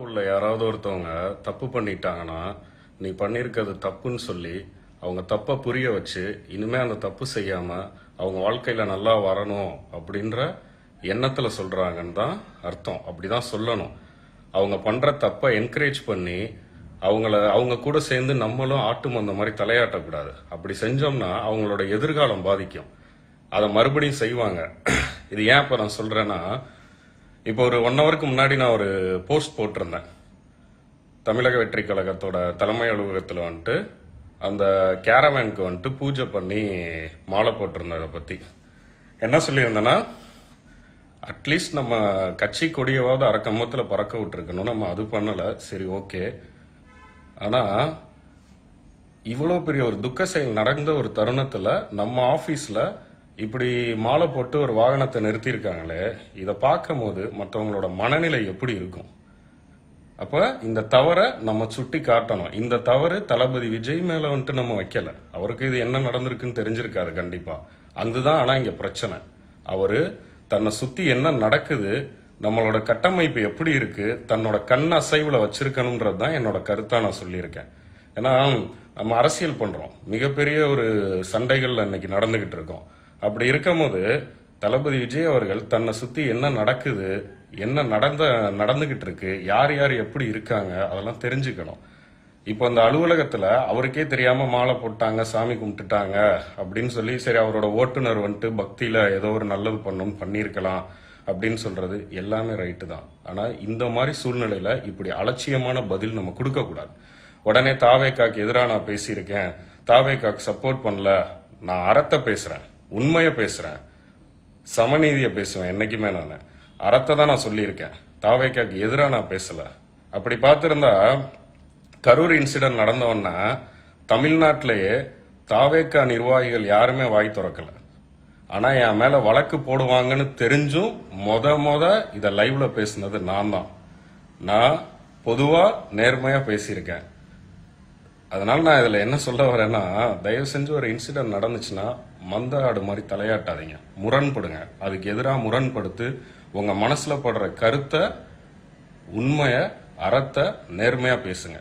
உள்ள யாராவது ஒருத்தவங்க தப்பு பண்ணிட்டாங்கன்னா நீ பண்ணியிருக்கிறது தப்புன்னு சொல்லி அவங்க தப்பை புரிய வச்சு இனிமே அந்த தப்பு செய்யாம அவங்க வாழ்க்கையில நல்லா வரணும் அப்படின்ற எண்ணத்துல சொல்றாங்கன்னு தான் அர்த்தம். அப்படிதான் சொல்லணும். அவங்க பண்ற தப்பை என்கரேஜ் பண்ணி அவங்க கூட சேர்ந்து நம்மளும் ஆட்டு மந்த மாதிரி தலையாட்டக்கூடாது. அப்படி செஞ்சோம்னா அவங்களோட எதிர்காலம் பாதிக்கும். அதை மறுபடியும் செய்வாங்க. இது ஏன் இப்ப நான் சொல்றேன்னா, இப்போ ஒரு 1 ஹவருக்கு முன்னாடி நான் ஒரு போஸ்ட் போட்டிருந்தேன். தமிழக வெற்றி கழகத்தோட தலைமை அலுவலகத்தில் வந்துட்டு அந்த கேரவேனுக்கு வந்துட்டு பூஜை பண்ணி மாலை போட்டிருந்ததை பத்தி என்ன சொல்லியிருந்தேன்னா, அட்லீஸ்ட் நம்ம கட்சி கொடியவாவது அரக்கம்பத்தில் பறக்க விட்டுருக்கணும். நம்ம அது பண்ணல, சரி ஓகே. ஆனா இவ்வளோ பெரிய ஒரு துக்க செயல் நடந்த ஒரு தருணத்துல நம்ம ஆபீஸ்ல இப்படி மாலை போட்டு ஒரு வாகனத்தை நிறுத்தியிருக்காங்களே, இதை பார்க்கும் போது மற்றவங்களோட மனநிலை எப்படி இருக்கும்? அப்ப இந்த தவறை நம்ம சுட்டி காட்டணும். இந்த தவறு தளபதி விஜய் மேல வந்துட்டு நம்ம வைக்கல. அவருக்கு இது என்ன நடந்திருக்குன்னு தெரிஞ்சிருக்காரு கண்டிப்பா. அதுதான் ஆனா இங்க பிரச்சனை. அவரு தன்னை சுத்தி என்ன நடக்குது, நம்மளோட கட்டமைப்பு எப்படி இருக்கு, தன்னோட கண் அசைவுல வச்சிருக்கணும்ன்றது தான் என்னோட கருத்தா நான் சொல்லியிருக்கேன். ஏன்னா நம்ம அரசியல் பண்றோம், மிகப்பெரிய ஒரு சண்டைகள்ல இன்னைக்கு நடந்துகிட்டு இருக்கோம். அப்படி இருக்கும் போது தளபதி விஜய் அவர்கள் தன்னை சுத்தி என்ன நடக்குது, என்ன நடந்துகிட்டு இருக்கு, யார் யார் எப்படி இருக்காங்க, அதெல்லாம் தெரிஞ்சுக்கணும். இப்போ அந்த அலுவலகத்துல அவருக்கே தெரியாம மாலை போட்டாங்க, சாமி கும்பிட்டுட்டாங்க அப்படின்னு சொல்லி, சரி அவரோட ஓட்டுநர் வந்துட்டு பக்தியில ஏதோ ஒரு நல்லது பண்ணிருக்கலாம் அப்படின்னு சொல்றது எல்லாமே ரைட்டு தான். ஆனா இந்த மாதிரி சூழ்நிலையில இப்படி அலட்சியமான பதில் நம்ம கொடுக்க கூடாது. உடனே தாவேக்காக்கு எதிராக நான் பேசியிருக்கேன், தாவேக்காக்கு சப்போர்ட் பண்ணல, நான் அறத்தை பேசுறேன், உண்மையை பேசுறேன், சமநீதியை பேசுவேன். என்னைக்குமே நான் அறத்தை தான் நான் சொல்லியிருக்கேன், தாவேக்காக்கு எதிராக நான் பேசல. அப்படி பார்த்திருந்தா கரூர் இன்சிடென்ட் நடந்தவன்னா தமிழ்நாட்டிலேயே தாவேக்கா நிர்வாகிகள் யாருமே வாய் திறக்கல. ஆனா என் மேல வழக்கு போடுவாங்கன்னு தெரிஞ்சும் மொத இத லைவ்ல பேசினது நான் தான். நான் பொதுவா நேர்மையா பேசியிருக்கேன். அதனால நான் இதுல என்ன சொல்ல வரேன்னா, தயவு செஞ்சு ஒரு இன்சிடென்ட் நடந்துச்சுன்னா மந்த ஆடு மாதிரி தலையாட்டாதீங்க, முரண்படுங்க. அதுக்கு எதிராக முரண்படுத்து உங்க மனசுல படுற கருத்தை, உண்மைய, அறத்தை நேர்மையா பேசுங்க.